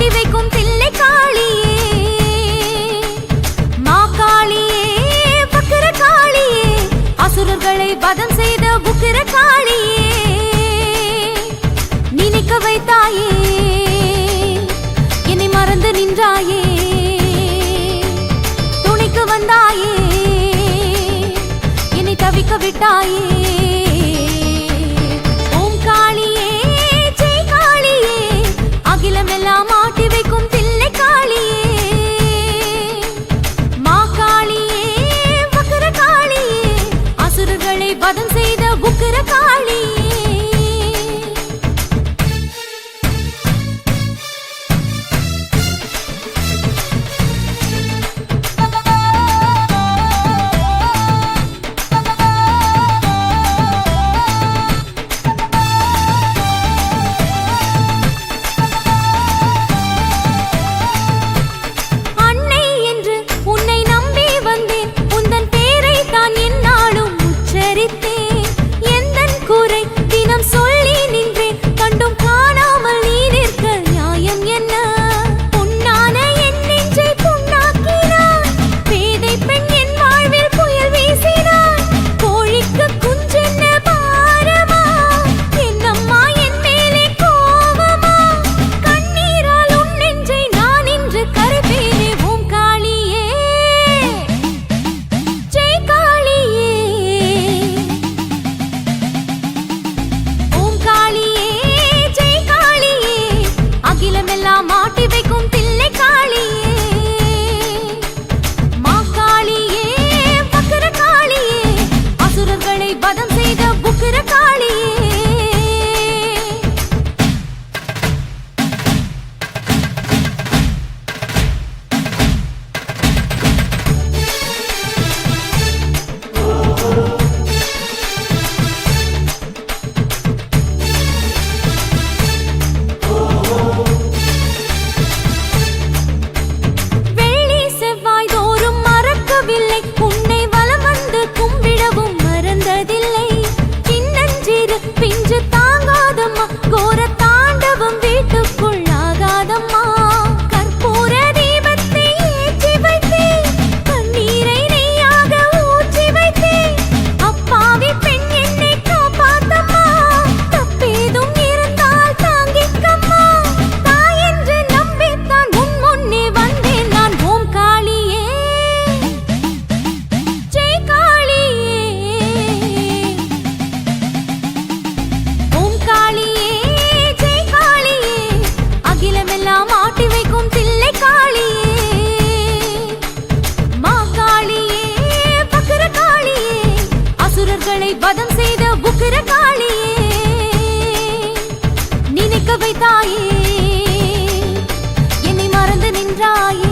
மாட்டி வைக்கும் தில்லை காளியே, மாகாளியே வக்ர காளியே, அசுரர்களை வதம் செய்த உக்கிர காளியே, நினைக்க வைத்தாயே என்னை மறந்து நின்றாயே, துணைக்கு வந்தாயே என்னை தவிக்க விட்டாயே. ஓம் காளியே ஜெய் காளியே, அகிலமெல்லாம் மாட்டி வைக்கும் தில்லை காளியே, மாகாளியே வக்ர காளியே, அசுரர்களை வதம் செய்த உக்கிர காளியே. மாட்டி வைக்கும் தில்லை காளியே, மாகாளியே வக்ர காளியே, அசுரர்களை வதம் செய்த உக்கிர காளியே. பிஞ்சு தாங்காதம்மா, கோர தாண்டவம் வீட்டுக்குள்ளாகாதம்மா, கற்பூர தீபத்தை ஏற்றி வைத்தேன், கண்ணீரை நெய்யாக ஊற்றி வைத்தேன், அப்பாவி பெண் என்னை காப்பாத்தம்மா, தப்பேதும் இருந்தால் தாங்கிக்கம்மா, தாய் என்று நம்பித்தான் உன் முன்னே வந்தேன் நான். ஓம் காளியே ஜெய் காளியே, மாட்டி வைக்கும் தில்லை காளியே, மாகாளியே வக்ர காளியே, அசுரர்களை வதம் செய்த உக்கிர காளியே, நினைக்க வைத்தாயே என்னை மறந்து நின்றாயே.